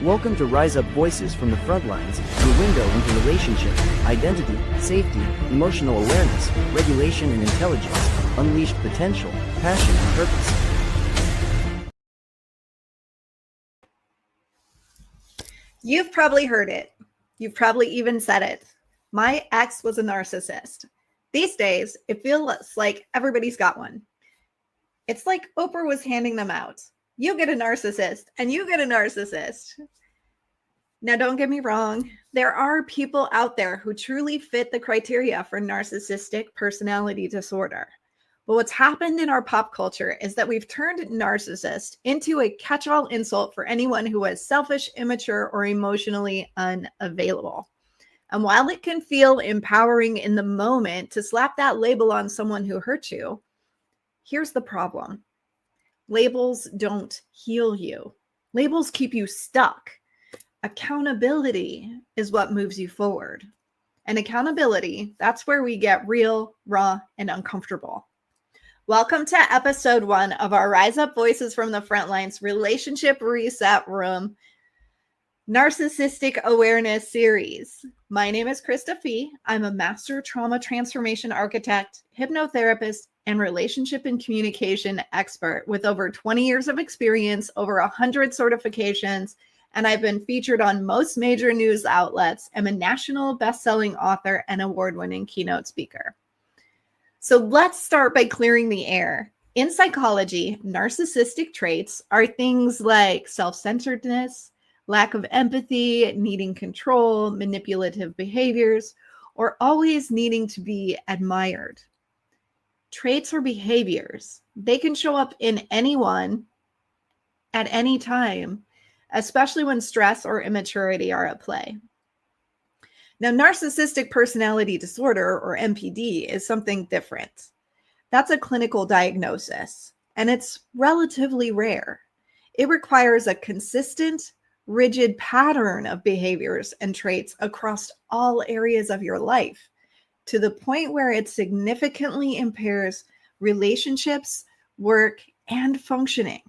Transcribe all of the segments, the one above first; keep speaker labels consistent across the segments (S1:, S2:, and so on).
S1: Welcome to Rise Up Voices from the Frontlines, your window into relationship, identity, safety, emotional awareness, regulation and intelligence, unleashed potential, passion and purpose.
S2: You've probably heard it. You've probably even said it. My ex was a narcissist. These days, it feels like everybody's got one. It's like Oprah was handing them out. You get a narcissist and you get a narcissist. Now, don't get me wrong. There are people out there who truly fit the criteria for narcissistic personality disorder. But what's happened in our pop culture is that we've turned narcissist into a catch-all insult for anyone who is selfish, immature, or emotionally unavailable. And while it can feel empowering in the moment to slap that label on someone who hurt you, here's the problem. Labels don't heal you. Labels keep you stuck. Accountability is what moves you forward. And accountability, that's where we get real, raw, and uncomfortable. Welcome to episode 1 of our Rise Up Voices from the Frontlines Relationship Reset Room Narcissistic Awareness Series. My name is Krista Fee. I'm a master trauma transformation architect, hypnotherapist, and relationship and communication expert with over 20 years of experience, over 100 certifications, and I've been featured on most major news outlets. I'm a national best-selling author and award-winning keynote speaker. So let's start by clearing the air. In psychology, narcissistic traits are things like self-centeredness, lack of empathy, needing control, manipulative behaviors, or always needing to be admired. Traits or behaviors, they can show up in anyone at any time, especially when stress or immaturity are at play. Now, narcissistic personality disorder, or NPD, is something different. That's a clinical diagnosis, and it's relatively rare. It requires a consistent, rigid pattern of behaviors and traits across all areas of your life, to the point where it significantly impairs relationships, work, and functioning.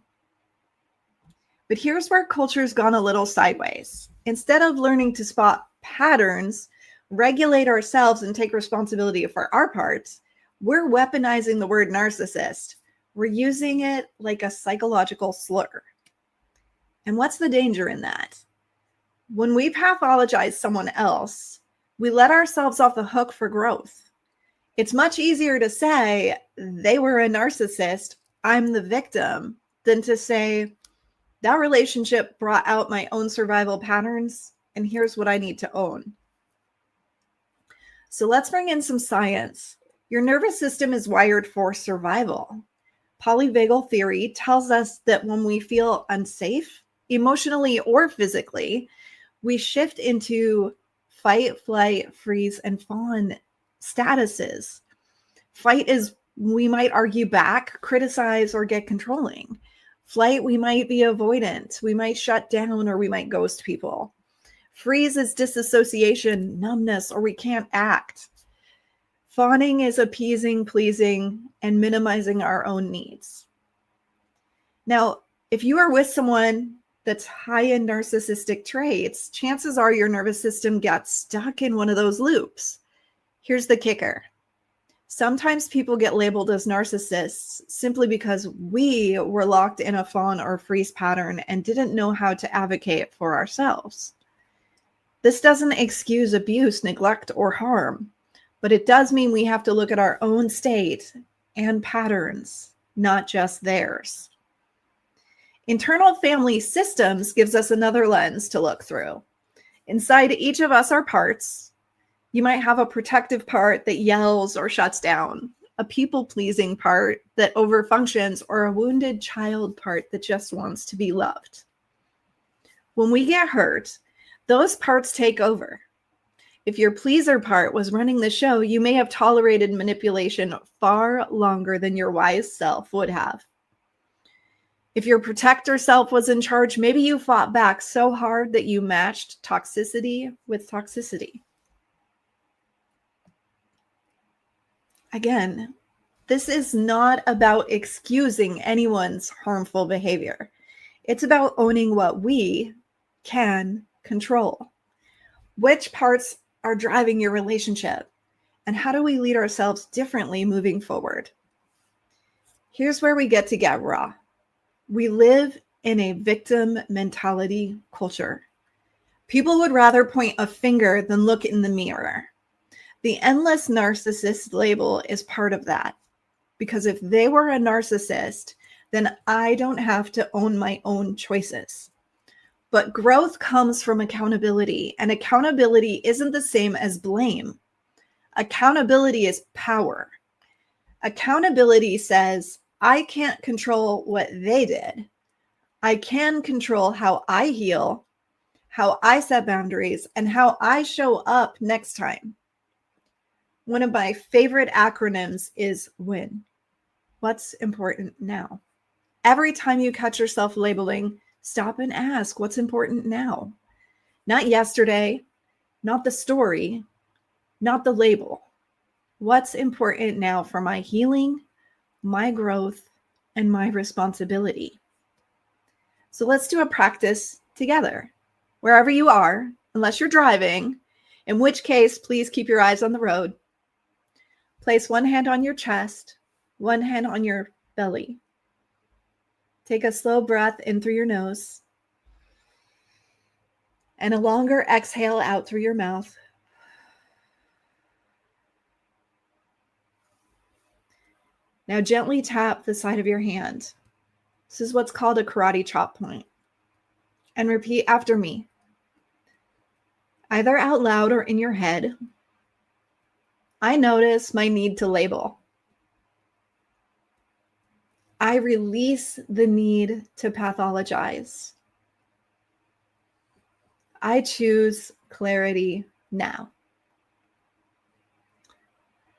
S2: But here's where culture's gone a little sideways. Instead of learning to spot patterns, regulate ourselves, and take responsibility for our parts, we're weaponizing the word narcissist. We're using it like a psychological slur. And what's the danger in that? When we pathologize someone else, we let ourselves off the hook for growth. It's much easier to say, they were a narcissist, I'm the victim, than to say, that relationship brought out my own survival patterns, and here's what I need to own. So let's bring in some science. Your nervous system is wired for survival. Polyvagal theory tells us that when we feel unsafe, emotionally or physically, we shift into fight, flight, freeze, and fawn statuses. Fight is we might argue back, criticize, or get controlling. Flight, we might be avoidant, we might shut down, or we might ghost people. Freeze is disassociation, numbness, or we can't act. Fawning is appeasing, pleasing, and minimizing our own needs. Now, if you are with someone that's high in narcissistic traits, chances are your nervous system gets stuck in one of those loops. Here's the kicker. Sometimes people get labeled as narcissists simply because we were locked in a fawn or freeze pattern and didn't know how to advocate for ourselves. This doesn't excuse abuse, neglect, or harm, but it does mean we have to look at our own state and patterns, not just theirs. Internal family systems gives us another lens to look through. Inside each of us are parts. You might have a protective part that yells or shuts down, a people-pleasing part that overfunctions, or a wounded child part that just wants to be loved. When we get hurt, those parts take over. If your pleaser part was running the show, you may have tolerated manipulation far longer than your wise self would have. If your protector self was in charge, maybe you fought back so hard that you matched toxicity with toxicity. Again, this is not about excusing anyone's harmful behavior. It's about owning what we can control? Which parts are driving your relationship? And how do we lead ourselves differently moving forward? Here's where we get raw. We live in a victim mentality culture. People would rather point a finger than look in the mirror. The endless narcissist label is part of that. Because if they were a narcissist, then I don't have to own my own choices. But growth comes from accountability, and accountability isn't the same as blame. Accountability is power. Accountability says, I can't control what they did. I can control how I heal, how I set boundaries, and how I show up next time. One of my favorite acronyms is WIN. What's important now? Every time you catch yourself labeling, stop and ask, what's important now? Not yesterday, not the story, not the label. What's important now for my healing, my growth, and my responsibility? So let's do a practice together. Wherever you are, unless you're driving, in which case, please keep your eyes on the road. Place one hand on your chest, one hand on your belly. Take a slow breath in through your nose and a longer exhale out through your mouth. Now gently tap the side of your hand. This is what's called a karate chop point. And repeat after me, either out loud or in your head. I notice my need to label. I release the need to pathologize. I choose clarity now.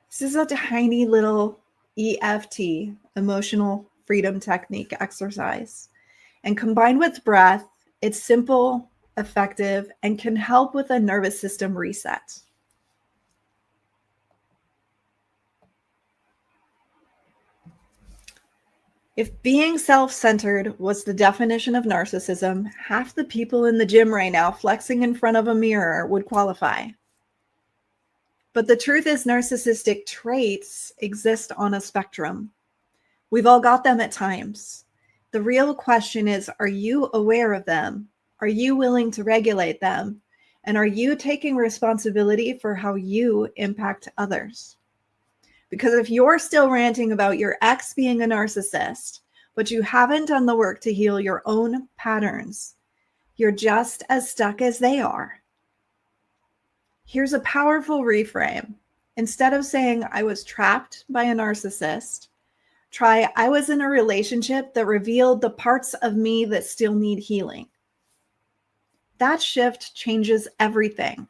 S2: This is a tiny little EFT, emotional freedom technique exercise. And combined with breath, it's simple, effective, and can help with a nervous system reset. If being self-centered was the definition of narcissism, half the people in the gym right now flexing in front of a mirror would qualify. But the truth is, narcissistic traits exist on a spectrum. We've all got them at times. The real question is, are you aware of them? Are you willing to regulate them? And are you taking responsibility for how you impact others? Because if you're still ranting about your ex being a narcissist, but you haven't done the work to heal your own patterns, you're just as stuck as they are. Here's a powerful reframe. Instead of saying, I was trapped by a narcissist, try, I was in a relationship that revealed the parts of me that still need healing. That shift changes everything.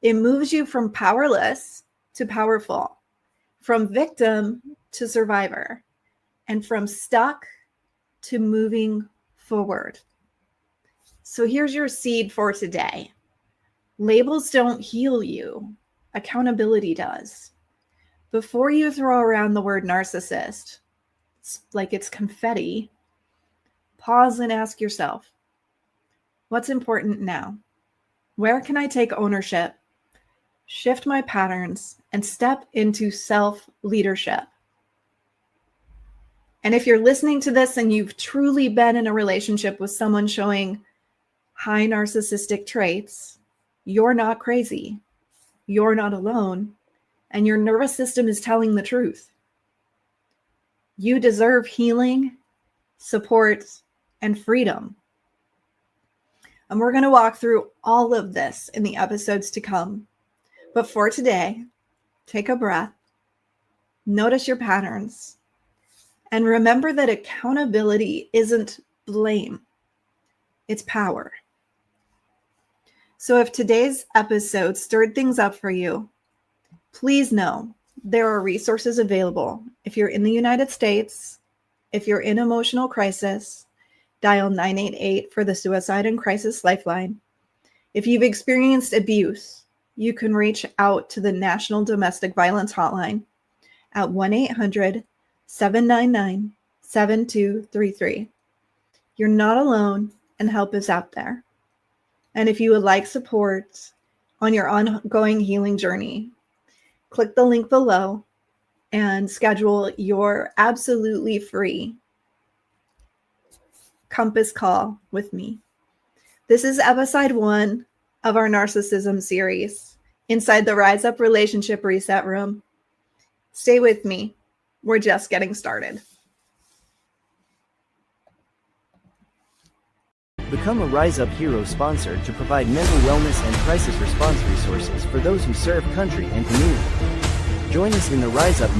S2: It moves you from powerless to powerful. From victim to survivor, and from stuck to moving forward. So here's your seed for today. Labels don't heal you. Accountability does. Before you throw around the word narcissist, like it's confetti, pause and ask yourself, what's important now? Where can I take ownership, shift my patterns, and step into self-leadership? And if you're listening to this and you've truly been in a relationship with someone showing high narcissistic traits, you're not crazy. You're not alone. And your nervous system is telling the truth. You deserve healing, support, and freedom. And we're going to walk through all of this in the episodes to come. But for today, take a breath, notice your patterns, and remember that accountability isn't blame, it's power. So if today's episode stirred things up for you, please know there are resources available. If you're in the United States, if you're in emotional crisis, dial 988 for the Suicide and Crisis Lifeline. If you've experienced abuse, you can reach out to the National Domestic Violence Hotline at 1-800-799-7233. You're not alone, and help is out there. And if you would like support on your ongoing healing journey, click the link below and schedule your absolutely free compass call with me. This is episode 1 of our Narcissism series inside the RISEUP Relationship Reset room. Stay with me. We're just getting started.
S1: Become a RISEUP Hero sponsor to provide mental wellness and crisis response resources for those who serve country and community. Join us in the RISEUP